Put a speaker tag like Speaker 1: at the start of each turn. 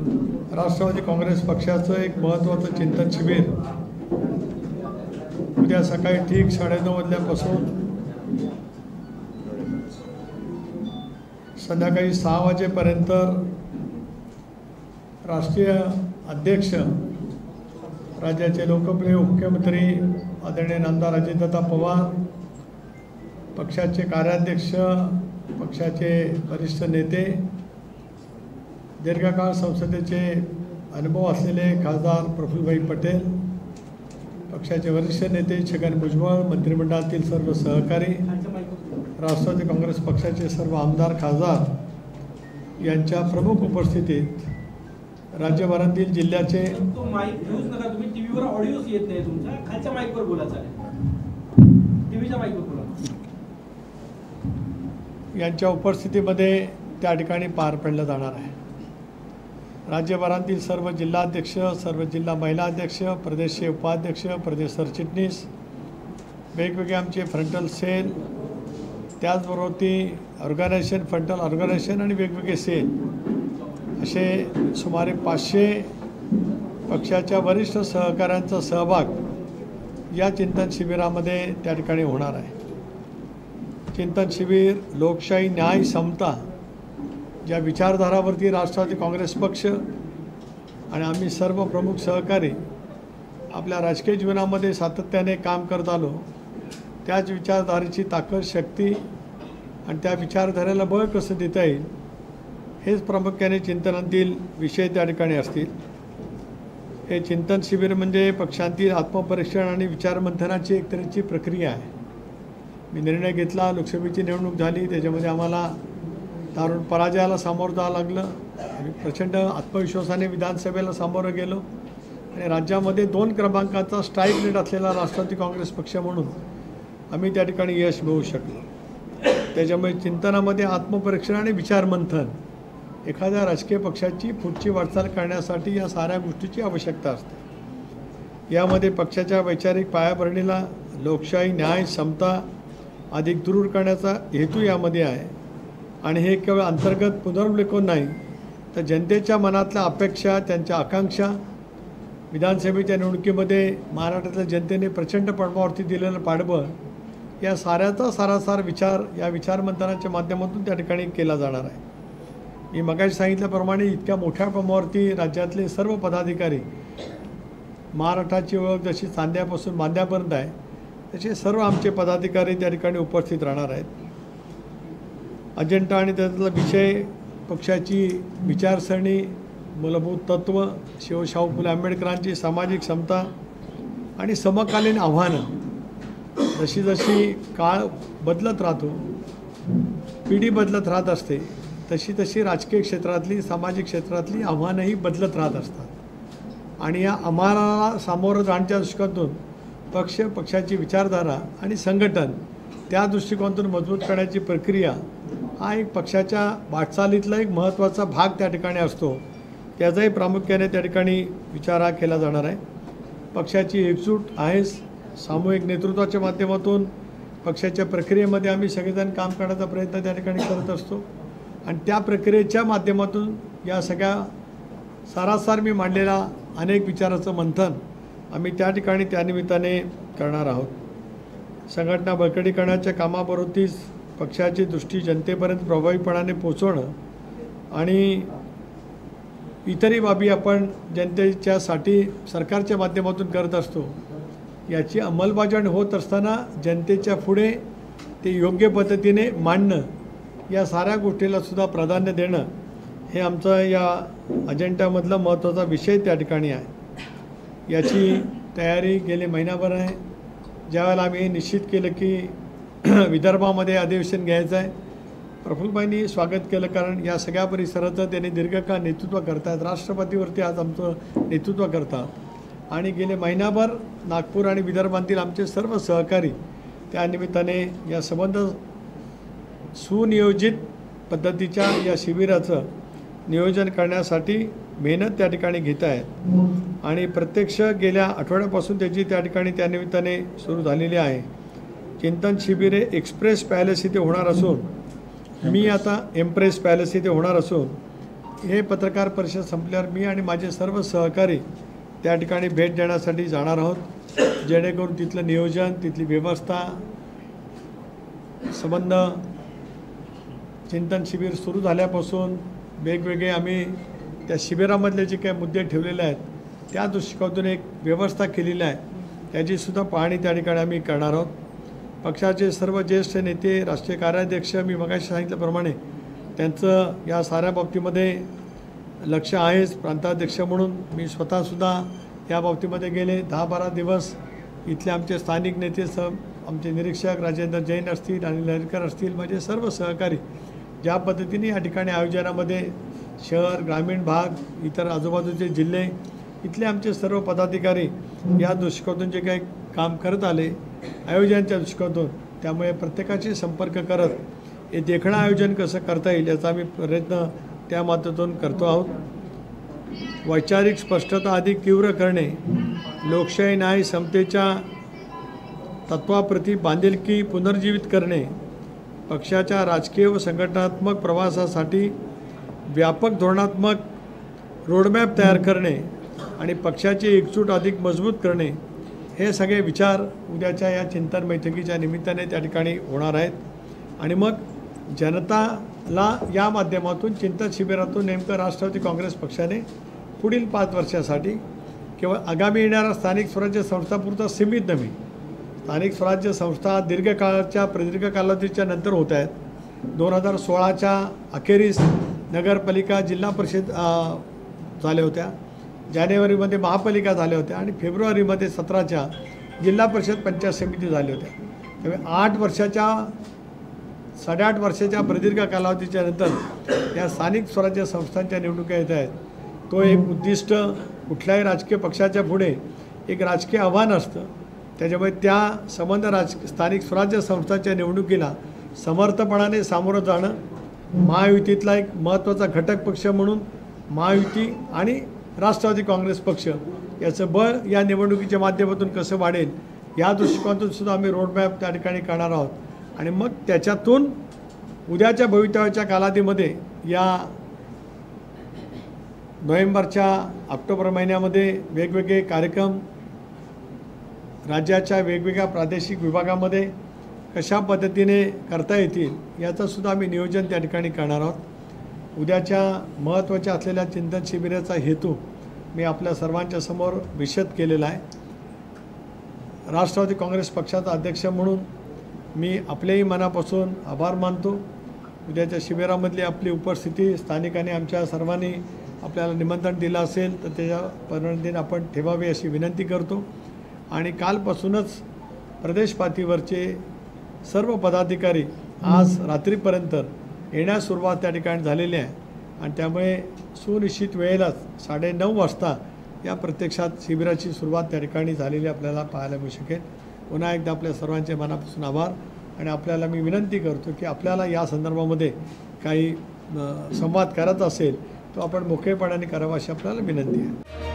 Speaker 1: राष्ट्रवादी काँग्रेस पक्षाचं एक महत्त्वाचं चिंतन शिबिर उद्या सकाळी ठीक 9:30 वाजल्यापासून संध्याकाळी 6 वाजेपर्यंत राष्ट्रीय अध्यक्ष राज्याचे लोकप्रिय मुख्यमंत्री आदरणीय नामदार अजितदादा पवार, पक्षाचे कार्याध्यक्ष, पक्षाचे वरिष्ठ नेते, दीर्घकाळ संसदेचे अनुभव असलेले खासदार प्रफुल्लभाई पटेल, पक्षाचे वरिष्ठ नेते छगन भुजबळ, मंत्रिमंडळातील सर्व सहकारी, राष्ट्रवादी काँग्रेस पक्षाचे सर्व आमदार खासदार यांच्या प्रमुख उपस्थितीत राज्यभरातील जिल्ह्याचे
Speaker 2: टीव्हीवर ऑडिओच येत नाही तुमचा, खालच्या माईकवर बोला, चालेल, टीव्हीच्या माईकवर बोला,
Speaker 1: यांच्या उपस्थितीमध्ये त्या ठिकाणी पार पडलं जाणार आहे। राज्यभरातील सर्व जिल्हाध्यक्ष, सर्व जिल्हा महिला अध्यक्ष, प्रदेशचे उपाध्यक्ष, प्रदेश सरचिटणीस, वेगवेगळे आमचे फ्रंटल सेल, त्याचबरोबर ती ऑर्गनायझेशन, फ्रंटल ऑर्गनायझेशन आणि वेगवेगळे सेल असे सुमारे 500 पक्षाच्या वरिष्ठ सहकाऱ्यांचा सहभाग या चिंतन शिबिरामध्ये त्या ठिकाणी होणार आहे। चिंतन शिबिर लोकशाही, न्याय, समता ज्या विचारधारावरती राष्ट्रवादी काँग्रेस पक्ष आणि आम्ही सर्व प्रमुख सहकारी आपल्या राजकीय जीवनामध्ये सातत्याने काम करत आलो, त्याच विचारधारेची ताकद, शक्ती आणि त्या विचारधारेला बळ कसं देता येईल हेच प्रामुख्याने चिंतनातील विषय त्या ठिकाणी असतील। हे चिंतन शिबिर म्हणजे पक्षांतील आत्मपरीक्षण आणि विचारमंथनाची एक तऱ्हेची प्रक्रिया आहे। मी निर्णय घेतला, लोकसभेची निवडणूक झाली, त्याच्यामध्ये आम्हाला दारुण पराजयाला सामोरं जावं लागलं आणि प्रचंड आत्मविश्वासाने विधानसभेला सामोरं गेलो आणि राज्यामध्ये 2 क्रमांकाचा स्ट्राईक रेट असलेला राष्ट्रवादी काँग्रेस पक्ष म्हणून आम्ही त्या ठिकाणी यश मिळवू शकलो। त्याच्यामुळे चिंतनामध्ये आत्मपरीक्षण आणि विचारमंथन एखाद्या राजकीय पक्षाची पुढची वाटचाल करण्यासाठी या साऱ्या गोष्टीची आवश्यकता असते। यामध्ये पक्षाच्या वैचारिक पायाभरणीला लोकशाही, न्याय, समता अधिक दृढ करण्याचा हेतू यामध्ये आहे आणि हे केवळ अंतर्गत पुनर्वलोकन नाही तर जनतेच्या मनातल्या अपेक्षा, त्यांच्या आकांक्षा, विधानसभेच्या निवडणुकीमध्ये महाराष्ट्रातल्या जनतेने प्रचंड प्रभावावरती दिलेलं पाठबळ या साऱ्याचा सारासार विचार या विचारमंथनाच्या माध्यमातून त्या ठिकाणी केला जाणार आहे। मी मगाशी सांगितल्याप्रमाणे इतक्या मोठ्या प्रमाणावरती राज्यातले सर्व पदाधिकारी, महाराष्ट्राची ओळख जशी चांद्यापासून बांद्यापर्यंत आहे तसे सर्व आमचे पदाधिकारी त्या ठिकाणी उपस्थित राहणार आहेत। अजेंडा आणि त्यातला विषय पक्षाची विचारसरणी, मूलभूत तत्त्व, शिवशाहू फुले आंबेडकरांची सामाजिक समता आणि समकालीन आव्हानं। जशी जशी काळ बदलत राहतो, पिढी बदलत राहत असते, तशी तशी राजकीय क्षेत्रातली, सामाजिक क्षेत्रातली आव्हानंही बदलत राहत असतात आणि या आव्हानाला सामोरं जाण्याच्या दृष्टिकोनातून पक्षाची विचारधारा आणि संघटन त्या दृष्टिकोनातून मजबूत करण्याची प्रक्रिया हा एक पक्षाच्या वाटचालीतला एक महत्त्वाचा भाग त्या ठिकाणी असतो। त्याचाही प्रामुख्याने त्या ठिकाणी विचार हा केला जाणार आहे। पक्षाची एकजूट आहेच, सामूहिक नेतृत्वाच्या माध्यमातून पक्षाच्या प्रक्रियेमध्ये आम्ही सगळेजण काम करण्याचा प्रयत्न त्या ठिकाणी करत असतो आणि त्या प्रक्रियेच्या माध्यमातून या सगळ्या सारासार मी मांडलेला अनेक विचाराचं मंथन आम्ही त्या ठिकाणी त्यानिमित्ताने करणार आहोत। संघटना बळकटीकरणाच्या कामाबरोबरच पक्षाची दृष्टी जनतेपर्यंत प्रभावीपणाने पोचवणं आणि इतरही बाबी आपण जनतेच्यासाठी सरकारच्या माध्यमातून करत असतो, याची अंमलबजावणी होत असताना जनतेच्या पुढे ते योग्य पद्धतीने मांडणं, या साऱ्या गोष्टीला सुद्धा प्राधान्य देणं हे आमचं या अजेंड्यामधला महत्त्वाचा विषय त्या ठिकाणी आहे। याची तयारी गेले महिनाभर आहे। ज्यावेळेला आम्ही निश्चित केलं की विदर्भामध्ये अधिवेशन घ्यायचं आहे, प्रफुल्लभाईंनी स्वागत केलं, कारण या सगळ्या परिसराचं त्यांनी दीर्घकाळ नेतृत्व करतात, राष्ट्रपतीवरती आज आमचं नेतृत्व करतात आणि गेले महिनाभर नागपूर आणि विदर्भातील आमचे सर्व सहकारी त्यानिमित्ताने या संबंध सुनियोजित पद्धतीच्या या शिबिराचं नियोजन करण्यासाठी मेहनत त्या ठिकाणी घेत आहेत आणि प्रत्यक्ष गेल्या आठवड्यापासून त्याची त्या ठिकाणी त्यानिमित्ताने सुरू झालेली आहे। चिंतन शिबिरे एक्सप्रेस पॅलेस इथे होणार असून मी आता एम्प्रेस पॅलेस इथे होणार असून हे पत्रकार परिषद संपल्यावर मी आणि माझे सर्व सहकारी त्या ठिकाणी भेट देण्यासाठी जाणार आहोत, जेणेकरून तिथलं नियोजन, तिथली व्यवस्था, संबंध, चिंतन शिबिर सुरू झाल्यापासून वेगवेगळे आम्ही त्या शिबिरामधले जे काही मुद्दे ठेवलेले आहेत त्या दृष्टिकोनातून एक व्यवस्था केलेली आहे, त्याचीसुद्धा पाहणी त्या ठिकाणी आम्ही करणार आहोत. पक्षाचे सर्व ज्येष्ठ नेते, राष्ट्रीय कार्याध्यक्ष, मी मगाशी सांगितल्याप्रमाणे त्यांचं या साऱ्या बाबतीमध्ये लक्ष आहेच. प्रांताध्यक्ष म्हणून मी स्वतःसुद्धा या बाबतीमध्ये गेले 10-12 दिवस इथले आमचे स्थानिक नेते, आमचे निरीक्षक राजेंद्र जैन असतील, अनिल हरकर असतील, म्हणजे सर्व सहकारी ज्या पद्धतीने या ठिकाणी आयोजनामध्ये शहर, ग्रामीण भाग, इतर आजूबाजूचे जिल्हे, इथले आमचे सर्व पदाधिकारी या दृष्टिकोनातून जे काही काम करत आले आयोजनाच्या दृष्टिकोनातून, त्यामुळे प्रत्येकाशी संपर्क करत हे देखणं आयोजन कसं करता येईल याचा आम्ही प्रयत्न त्या माध्यमातून करतो आहोत. वैचारिक स्पष्टता अधिक तीव्र करणे, लोकशाही, न्याय, समतेच्या तत्वाप्रती बांधिलकी पुनर्जीवित करणे, पक्षाच्या राजकीय व संघटनात्मक प्रवासासाठी व्यापक धोरणात्मक रोडमॅप तयार करणे आणि पक्षाची एकजूट अधिक मजबूत करणे, हे सगळे विचार उद्याच्या या चिंतन बैठकीच्या निमित्ताने त्या ठिकाणी होणार आहेत. आणि मग जनताला या माध्यमातून चिंतन शिबिरातून नेमकं राष्ट्रवादी काँग्रेस पक्षाने पुढील 5 वर्षासाठी केवळ आगामी येणाऱ्या स्थानिक स्वराज्य संस्थापुरता सीमित नव्हे, स्थानिक स्वराज्य संस्था प्रदीर्घ कालावधीच्या नंतर होत आहेत. 2016च्या अखेरीस नगरपालिका, जिल्हा परिषद झाल्या होत्या, जानेवारीमध्ये महापालिका झाल्या होत्या आणि फेब्रुवारीमध्ये 17च्या जिल्हा परिषद पंचायत समिती झाल्या होत्या. त्यामुळे 8 वर्षाच्या प्रदीर्घ कालावधीच्या नंतर या स्थानिक स्वराज्य संस्थांच्या निवडणुका येत आहेत. तो एक उद्दिष्ट कुठल्याही राजकीय पक्षाच्या पुढे एक राजकीय आव्हान असतं. त्याच्यामुळे त्या स्थानिक स्वराज्य संस्थांच्या निवडणुकीला समर्थपणाने सामोरं जाणं, महायुतीतला एक महत्त्वाचा घटक पक्ष म्हणून महायुती आणि राष्ट्रवादी काँग्रेस पक्ष याचं बळ या निवडणुकीच्या माध्यमातून कसं वाढेल या दृष्टिकोनातून सुद्धा आम्ही रोडमॅप त्या ठिकाणी करणार आहोत. आणि मग त्याच्यातून उद्याच्या भवितव्याच्या कालावधीमध्ये या ऑक्टोबर महिन्यामध्ये वेगवेगळे कार्यक्रम राज्याच्या वेगवेगळ्या प्रादेशिक विभागामध्ये कशा पद्धतीने करता येतील याचंसुद्धा आम्ही नियोजन त्या ठिकाणी करणार आहोत. उद्याच्या महत्त्वाच्या असलेल्या चिंतन शिबिराचा हेतू मी आपल्या सर्वांच्या समोर विशद केलेला आहे. राष्ट्रवादी काँग्रेस पक्षाचा अध्यक्ष म्हणून मी आपल्याही मनापासून आभार मानतो. उद्याच्या शिबिरामधली आपली उपस्थिती स्थानिकांनी आमच्या सर्वांनी आपल्याला निमंत्रण दिलं असेल तर त्याच्या परवानगीने आपण ठेवावी अशी विनंती करतो. आणि कालपासूनच प्रदेश पातळीवरचे सर्व पदाधिकारी आज रात्रीपर्यंत येण्यास सुरुवात त्या ठिकाणी झालेली आहे आणि त्यामुळे सुनिश्चित वेळेलाच 9:30 वाजता या प्रत्यक्षात शिबिराची सुरुवात त्या ठिकाणी झालेली आपल्याला पाहायला मिळू शकेल. पुन्हा एकदा आपल्या सर्वांचे मनापासून आभार. आणि आपल्याला मी विनंती करतो की आपल्याला या संदर्भामध्ये काही संवाद करायचा असेल तो आपण मोकळेपणाने करावा अशी आपल्याला विनंती आहे.